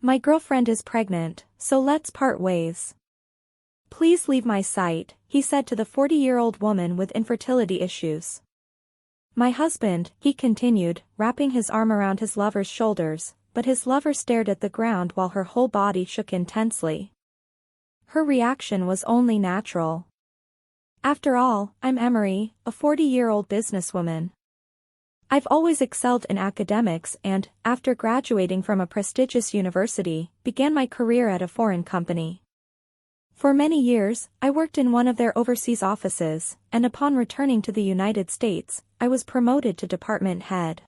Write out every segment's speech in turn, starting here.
My girlfriend is pregnant, so let's part ways. Please leave my site, he said to the 40-year-old woman with infertility issues. My husband, he continued, wrapping his arm around his lover's shoulders, but his lover stared at the ground while her whole body shook intensely. Her reaction was only natural. After all, I'm Emery, a 40-year-old businesswoman. I've always excelled in academics and, after graduating from a prestigious university, began my career at a foreign company. For many years, I worked in one of their overseas offices, and upon returning to the United States, I was promoted to department head.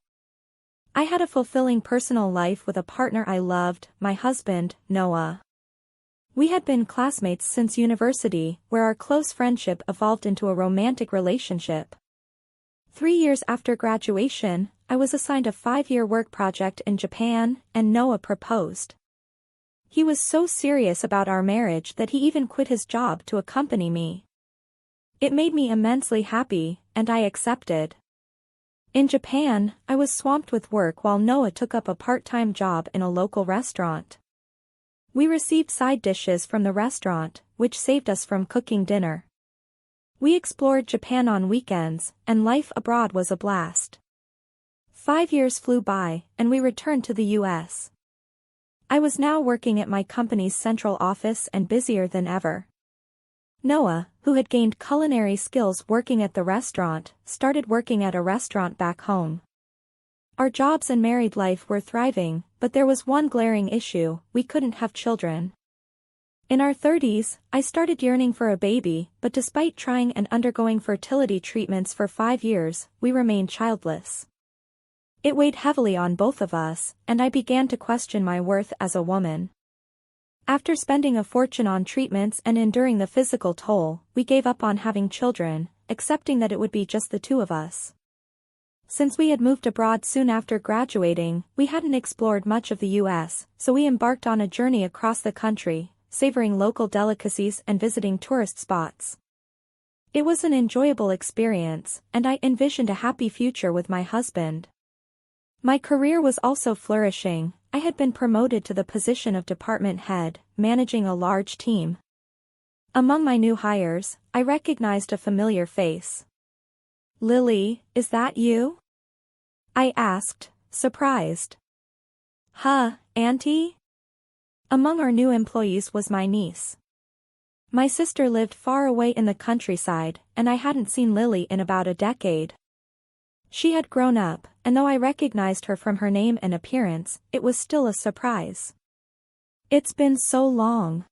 I had a fulfilling personal life with a partner I loved, my husband, Noah. We had been classmates since university, where our close friendship evolved into a romantic relationship. 3 years after graduation, I was assigned a 5-year work project in Japan, and Noah proposed. He was so serious about our marriage that he even quit his job to accompany me. It made me immensely happy, and I accepted. In Japan, I was swamped with work while Noah took up a part-time job in a local restaurant. We received side dishes from the restaurant, which saved us from cooking dinner. We explored Japan on weekends, and life abroad was a blast. 5 years flew by, and we returned to the U.S. I was now working at my company's central office and busier than ever. Noah, who had gained culinary skills working at the restaurant, started working at a restaurant back home. Our jobs and married life were thriving, but there was one glaring issue: we couldn't have children. In our 30s, I started yearning for a baby, but despite trying and undergoing fertility treatments for 5 years, we remained childless. It weighed heavily on both of us, and I began to question my worth as a woman. After spending a fortune on treatments and enduring the physical toll, we gave up on having children, accepting that it would be just the two of us. Since we had moved abroad soon after graduating, we hadn't explored much of the U.S., so we embarked on a journey across the country, savoring local delicacies and visiting tourist spots. It was an enjoyable experience, and I envisioned a happy future with my husband. My career was also flourishing. I had been promoted to the position of department head, managing a large team. Among my new hires, I recognized a familiar face. "Lily, is that you?" I asked, surprised. "Huh, Auntie?" Among our new employees was my niece. My sister lived far away in the countryside, and I hadn't seen Lily in about a decade. She had grown up, and though I recognized her from her name and appearance, it was still a surprise. "It's been so long.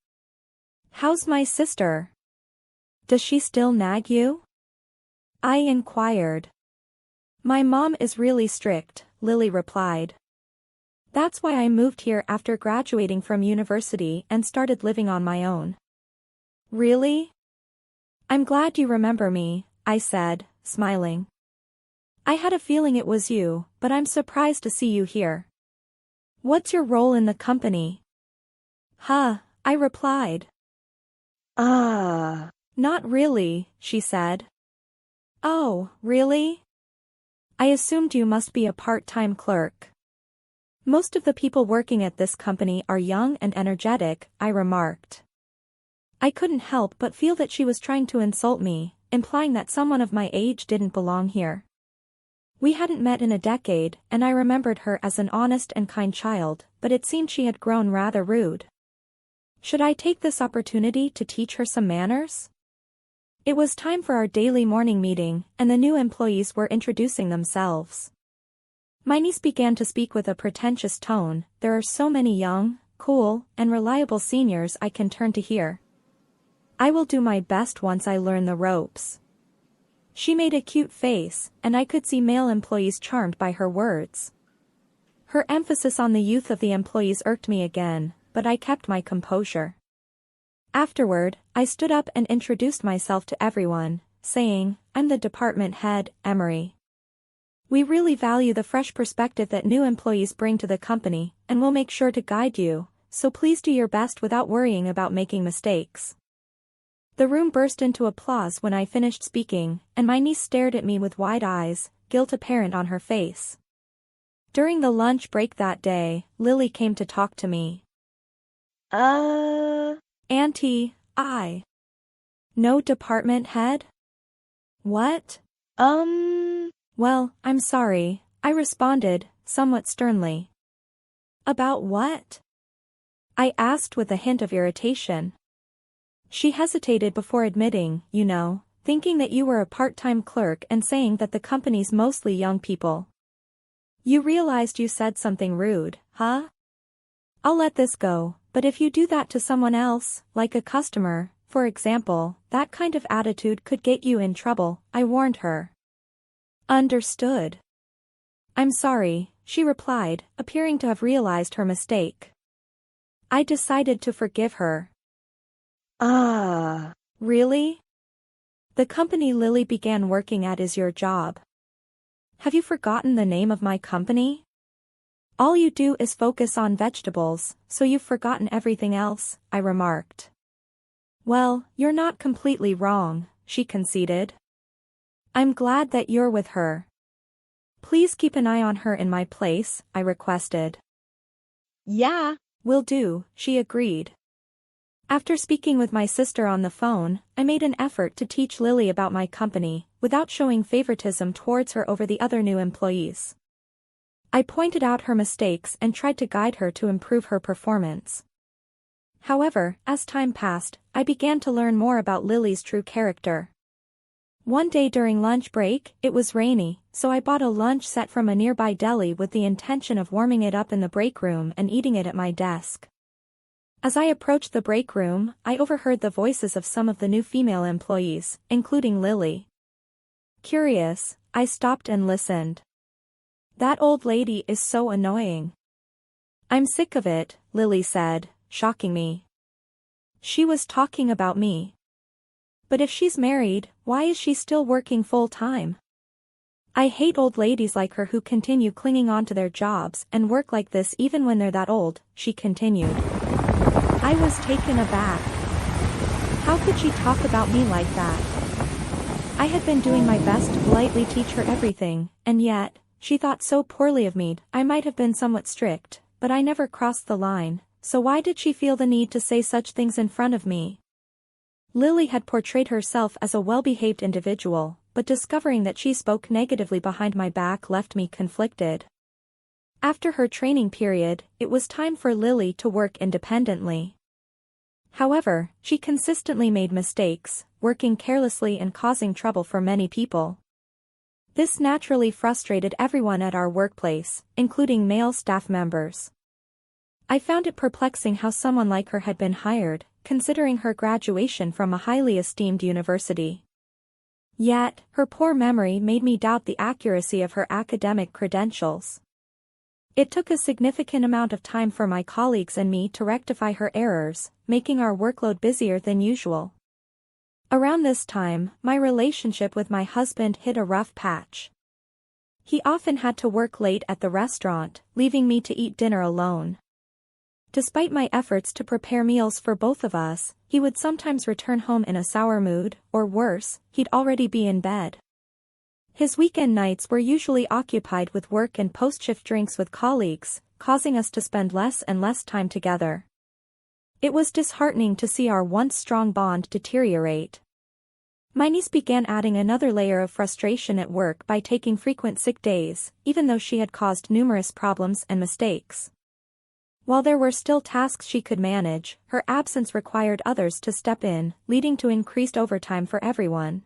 How's my sister? Does she still nag you?" I inquired. "My mom is really strict," Lily replied. "That's why I moved here after graduating from university and started living on my own." "Really? I'm glad you remember me," I said, smiling. "I had a feeling it was you, but I'm surprised to see you here. What's your role in the company?" "Huh," I replied. Not really," she said. "Oh, really? I assumed you must be a part-time clerk." "Most of the people working at this company are young and energetic," I remarked. I couldn't help but feel that she was trying to insult me, implying that someone of my age didn't belong here. We hadn't met in a decade, and I remembered her as an honest and kind child, but it seemed she had grown rather rude. Should I take this opportunity to teach her some manners? It was time for our daily morning meeting, and the new employees were introducing themselves. My niece began to speak with a pretentious tone. "There are so many young, cool, and reliable seniors I can turn to here. I will do my best once I learn the ropes." She made a cute face, and I could see male employees charmed by her words. Her emphasis on the youth of the employees irked me again, but I kept my composure. Afterward, I stood up and introduced myself to everyone, saying, "I'm the department head, Emery. We really value the fresh perspective that new employees bring to the company, and we'll make sure to guide you, so please do your best without worrying about making mistakes." The room burst into applause when I finished speaking, and my niece stared at me with wide eyes, guilt apparent on her face. During the lunch break that day, Lily came to talk to me. Uh, Auntie, no department head? What? um, Well, I'm sorry, I responded, somewhat sternly. About what? I asked with a hint of irritation. She hesitated before admitting, thinking that you were a part-time clerk and saying that the company's mostly young people. You realized you said something rude, huh? I'll let this go, but if you do that to someone else, like a customer, for example, that kind of attitude could get you in trouble, I warned her. Understood. I'm sorry, she replied, appearing to have realized her mistake. I decided to forgive her. Really? The company Lily began working at is your job. Have you forgotten the name of my company? All you do is focus on vegetables, so you've forgotten everything else, I remarked. Well, you're not completely wrong, she conceded. I'm glad that you're with her. Please keep an eye on her in my place, I requested. Yeah. Will do, she agreed. After speaking with my sister on the phone, I made an effort to teach Lily about my company, without showing favoritism towards her over the other new employees. I pointed out her mistakes and tried to guide her to improve her performance. However, as time passed, I began to learn more about Lily's true character. One day during lunch break, it was rainy, so I bought a lunch set from a nearby deli with the intention of warming it up in the break room and eating it at my desk. As I approached the break room, I overheard the voices of some of the new female employees, including Lily. Curious, I stopped and listened. That old lady is so annoying. I'm sick of it, Lily said, shocking me. She was talking about me. But if she's married, why is she still working full-time? I hate old ladies like her who continue clinging on to their jobs and work like this even when they're that old, she continued. I was taken aback. How could she talk about me like that? I had been doing my best to politely teach her everything, and yet, she thought so poorly of me. I might have been somewhat strict, but I never crossed the line, so why did she feel the need to say such things in front of me? Lily had portrayed herself as a well-behaved individual, but discovering that she spoke negatively behind my back left me conflicted. After her training period, it was time for Lily to work independently. However, she consistently made mistakes, working carelessly and causing trouble for many people. This naturally frustrated everyone at our workplace, including male staff members. I found it perplexing how someone like her had been hired, considering her graduation from a highly esteemed university. Yet, her poor memory made me doubt the accuracy of her academic credentials. It took a significant amount of time for my colleagues and me to rectify her errors, making our workload busier than usual. Around this time, my relationship with my husband hit a rough patch. He often had to work late at the restaurant, leaving me to eat dinner alone. Despite my efforts to prepare meals for both of us, he would sometimes return home in a sour mood, or worse, he'd already be in bed. His weekend nights were usually occupied with work and post-shift drinks with colleagues, causing us to spend less and less time together. It was disheartening to see our once strong bond deteriorate. My niece began adding another layer of frustration at work by taking frequent sick days, even though she had caused numerous problems and mistakes. While there were still tasks she could manage, her absence required others to step in, leading to increased overtime for everyone.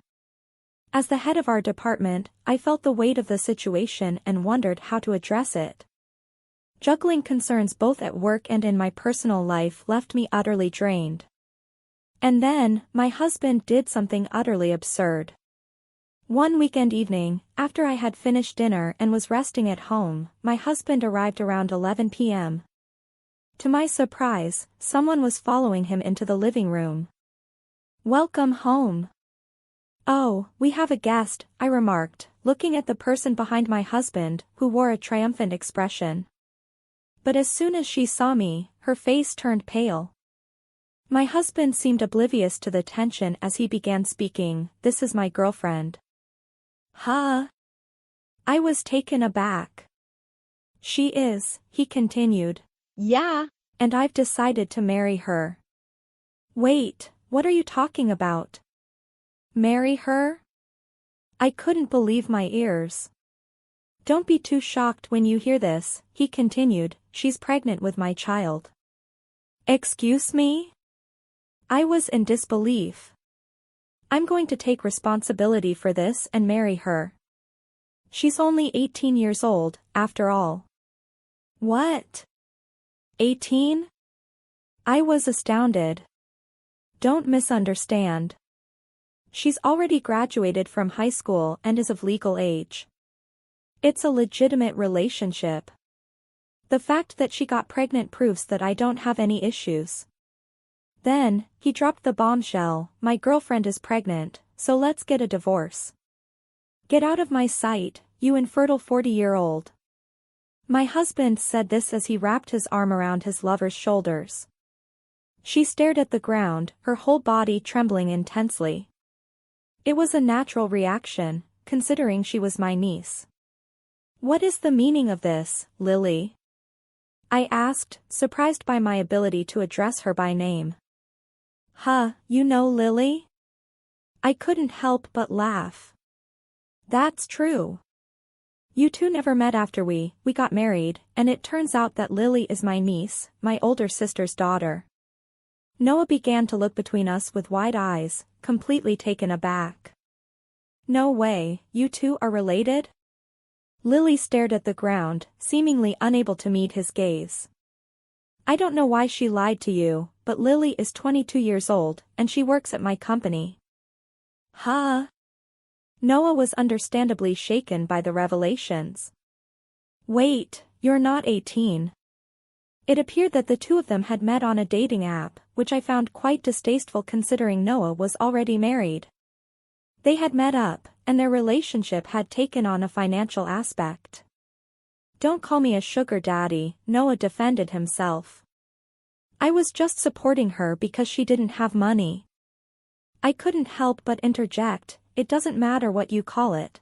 As the head of our department, I felt the weight of the situation and wondered how to address it. Juggling concerns both at work and in my personal life left me utterly drained. And then, my husband did something utterly absurd. One weekend evening, after I had finished dinner and was resting at home, my husband arrived around 11 p.m. To my surprise, someone was following him into the living room. "Welcome home." "Oh, we have a guest," I remarked, looking at the person behind my husband, who wore a triumphant expression. But as soon as she saw me, her face turned pale. My husband seemed oblivious to the tension as he began speaking, "This is my girlfriend." Huh? I was taken aback. "She is," he continued. Yeah. And I've decided to marry her. Wait, what are you talking about? Marry her? I couldn't believe my ears. Don't be too shocked when you hear this, he continued, she's pregnant with my child. Excuse me? I was in disbelief. I'm going to take responsibility for this and marry her. She's only 18 years old, after all. What? 18? I was astounded. Don't misunderstand. She's already graduated from high school and is of legal age. It's a legitimate relationship. The fact that she got pregnant proves that I don't have any issues. Then, he dropped the bombshell, my girlfriend is pregnant, so let's get a divorce. Get out of my sight, you infertile 40-year-old. My husband said this as he wrapped his arm around his lover's shoulders. She stared at the ground, her whole body trembling intensely. It was a natural reaction, considering she was my niece. What is the meaning of this, Lily? I asked, surprised by my ability to address her by name. You know Lily? I couldn't help but laugh. That's true. You two never met after we got married, and it turns out that Lily is my niece, my older sister's daughter. Noah began to look between us with wide eyes, completely taken aback. No way, you two are related? Lily stared at the ground, seemingly unable to meet his gaze. I don't know why she lied to you, but Lily is 22 years old, and she works at my company. Noah was understandably shaken by the revelations. Wait, you're not 18. It appeared that the two of them had met on a dating app, which I found quite distasteful considering Noah was already married. They had met up, and their relationship had taken on a financial aspect. Don't call me a sugar daddy, Noah defended himself. I was just supporting her because she didn't have money. I couldn't help but interject, it doesn't matter what you call it.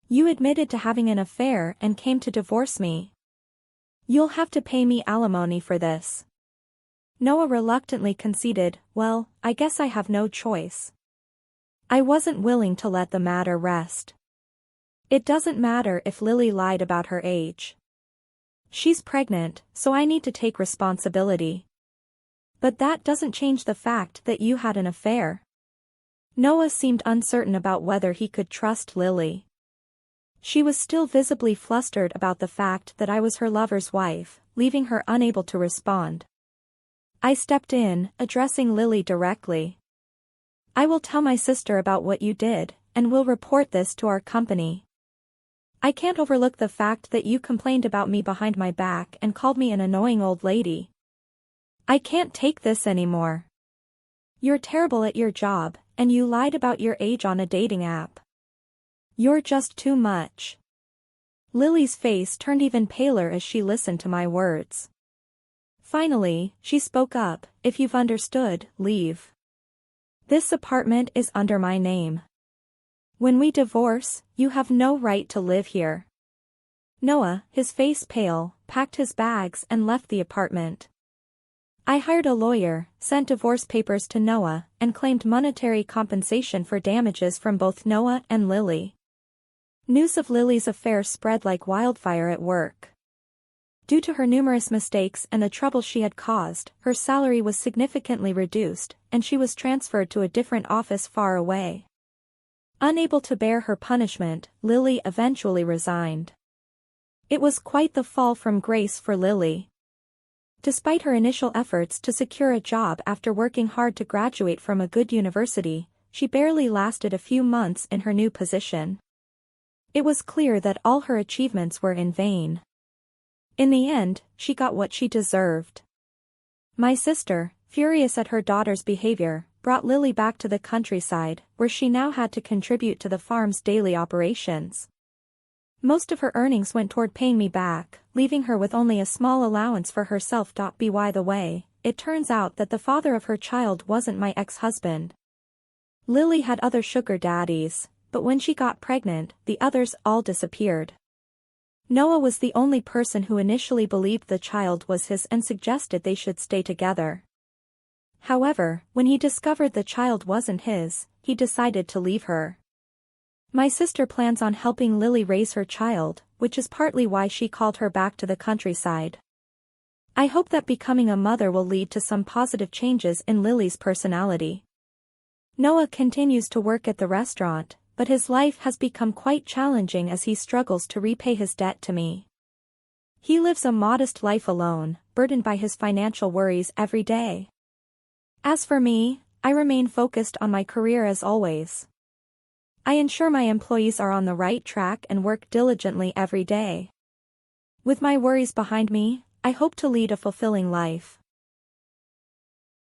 You admitted to having an affair and came to divorce me. You'll have to pay me alimony for this. Noah reluctantly conceded, well, I guess I have no choice. I wasn't willing to let the matter rest. It doesn't matter if Lily lied about her age. She's pregnant, so I need to take responsibility. But that doesn't change the fact that you had an affair. Noah seemed uncertain about whether he could trust Lily. She was still visibly flustered about the fact that I was her lover's wife, leaving her unable to respond. I stepped in, addressing Lily directly. I will tell my sister about what you did, and will report this to our company. I can't overlook the fact that you complained about me behind my back and called me an annoying old lady. I can't take this anymore. You're terrible at your job, and you lied about your age on a dating app. You're just too much. Lily's face turned even paler as she listened to my words. Finally, she spoke up, if you've understood, leave. This apartment is under my name. When we divorce, you have no right to live here. Noah, his face pale, packed his bags and left the apartment. I hired a lawyer, sent divorce papers to Noah, and claimed monetary compensation for damages from both Noah and Lily. News of Lily's affair spread like wildfire at work. Due to her numerous mistakes and the trouble she had caused, her salary was significantly reduced, and she was transferred to a different office far away. Unable to bear her punishment, Lily eventually resigned. It was quite the fall from grace for Lily. Despite her initial efforts to secure a job after working hard to graduate from a good university, she barely lasted a few months in her new position. It was clear that all her achievements were in vain. In the end, she got what she deserved. My sister, furious at her daughter's behavior, brought Lily back to the countryside, where she now had to contribute to the farm's daily operations. Most of her earnings went toward paying me back, leaving her with only a small allowance for herself. By the way, it turns out that the father of her child wasn't my ex-husband. Lily had other sugar daddies, but when she got pregnant, the others all disappeared. Noah was the only person who initially believed the child was his and suggested they should stay together. However, when he discovered the child wasn't his, he decided to leave her. My sister plans on helping Lily raise her child, which is partly why she called her back to the countryside. I hope that becoming a mother will lead to some positive changes in Lily's personality. Noah continues to work at the restaurant, but his life has become quite challenging as he struggles to repay his debt to me. He lives a modest life alone, burdened by his financial worries every day. As for me, I remain focused on my career as always. I ensure my employees are on the right track and work diligently every day. With my worries behind me, I hope to lead a fulfilling life.